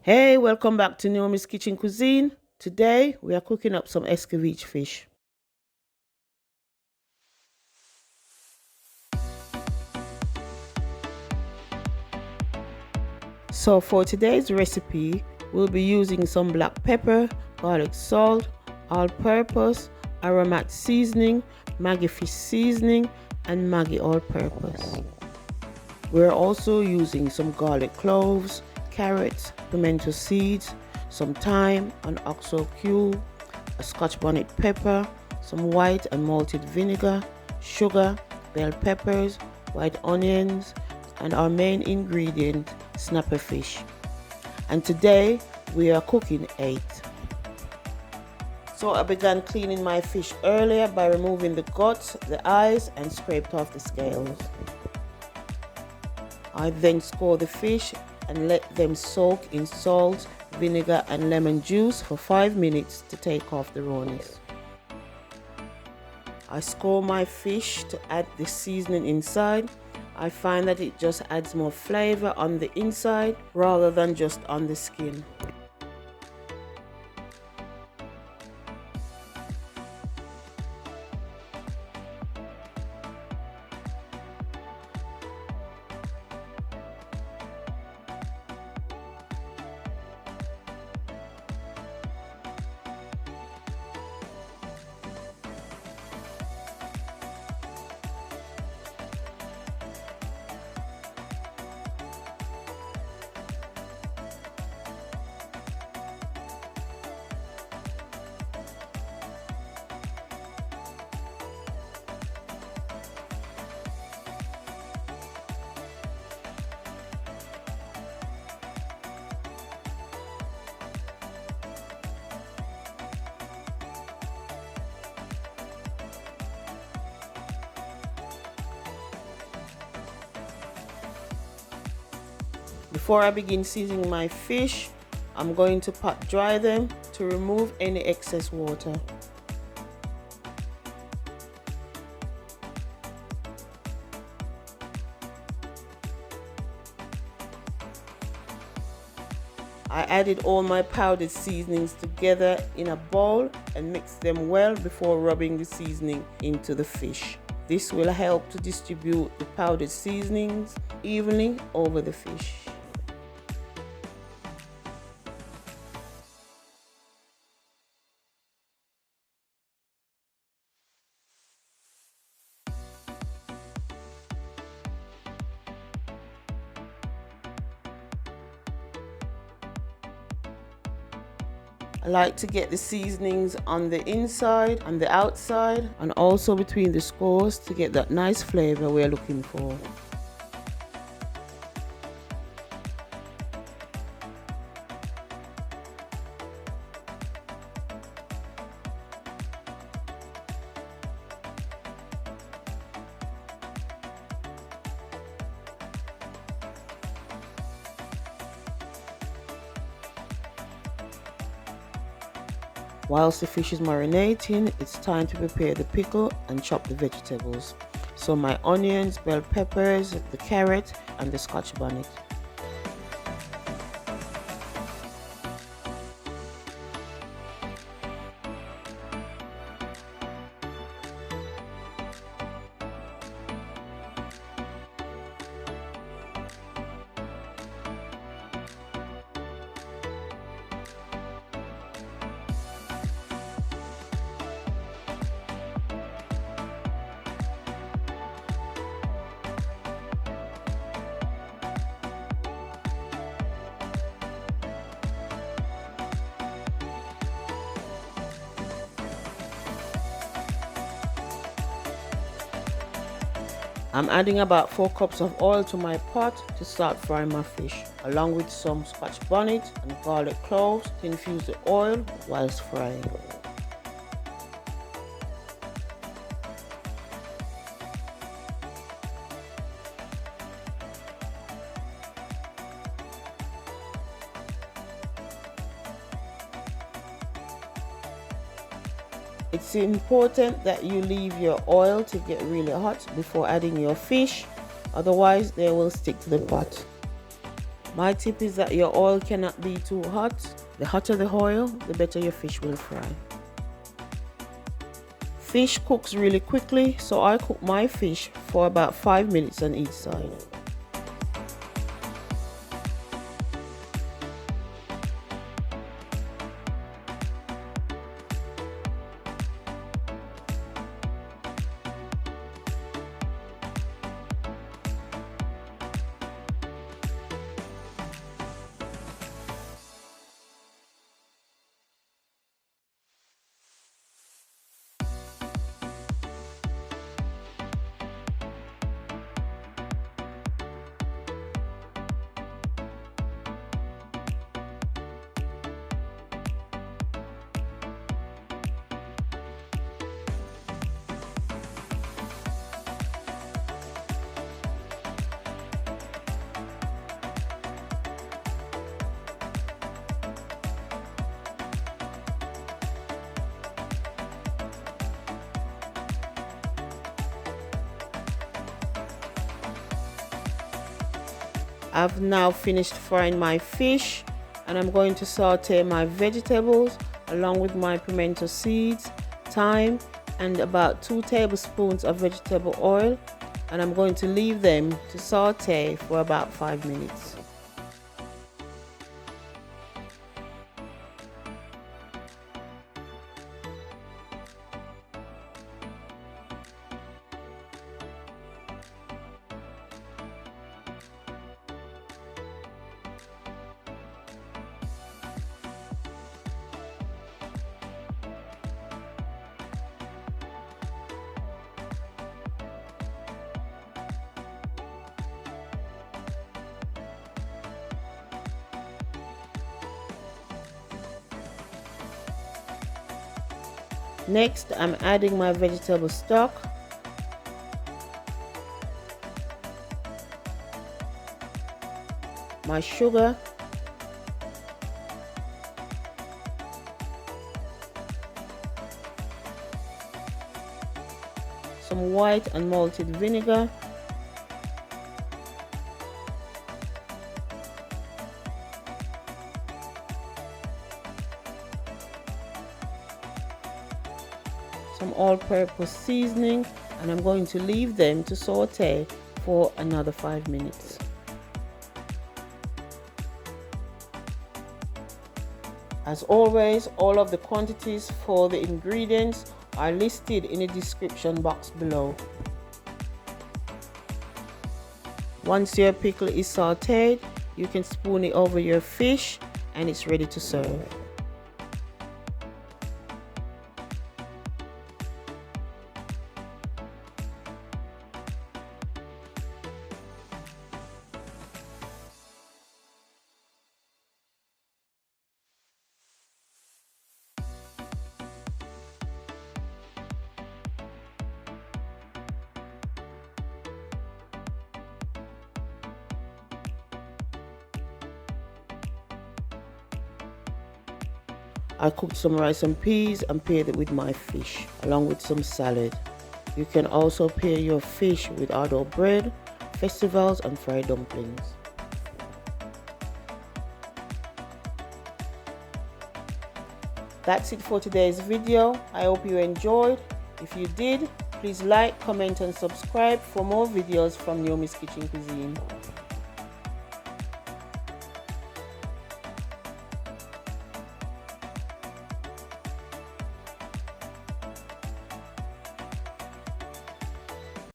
Hey, welcome back to Naomi's Kitchen Cuisine. Today we are cooking up some Escovitch fish. So for today's recipe, we'll be using some black pepper, garlic salt, all-purpose, Aromat Seasoning, Maggie fish seasoning, and Maggie all-purpose. We're also using some garlic cloves, carrots, pimento seeds, some thyme, an oxo cube, a Scotch bonnet pepper, some white and malted vinegar, sugar, bell peppers, white onions, and our main ingredient, snapper fish. And today we are cooking 8. So I began cleaning my fish earlier by removing the guts, the eyes, and scraped off the scales. I then score the fish and let them soak in salt, vinegar and lemon juice for 5 minutes to take off the rawness. I score my fish to add the seasoning inside. I find that it just adds more flavor on the inside rather than just on the skin. Before I begin seasoning my fish, I'm going to pot dry them to remove any excess water. I added all my powdered seasonings together in a bowl and mixed them well before rubbing the seasoning into the fish. This will help to distribute the powdered seasonings evenly over the fish. I like to get the seasonings on the inside and the outside and also between the scores to get that nice flavor we're looking for. Whilst the fish is marinating, it's time to prepare the pickle and chop the vegetables. So my onions, bell peppers, the carrot and the Scotch bonnet. I'm adding about 4 cups of oil to my pot to start frying my fish, along with some Scotch bonnet and garlic cloves to infuse the oil whilst frying. It's important that you leave your oil to get really hot before adding your fish, otherwise they will stick to the pot. My tip is that your oil cannot be too hot. The hotter the oil, the better your fish will fry. Fish cooks really quickly, so I cook my fish for about 5 minutes on each side. I've now finished frying my fish, and I'm going to saute my vegetables along with my pimento seeds, thyme, and about 2 tablespoons of vegetable oil, and I'm going to leave them to saute for about 5 minutes. Next, I'm adding my vegetable stock, my sugar, some white and malted vinegar, some all-purpose seasoning, and I'm going to leave them to saute for another 5 minutes. As always, all of the quantities for the ingredients are listed in the description box below. Once your pickle is sauteed, you can spoon it over your fish and it's ready to serve. I cooked some rice and peas and paired it with my fish, along with some salad. You can also pair your fish with hard bread, festivals, and fried dumplings. That's it for today's video. I hope you enjoyed. If you did, please like, comment, and subscribe for more videos from Naomi's Kitchen Cuisine.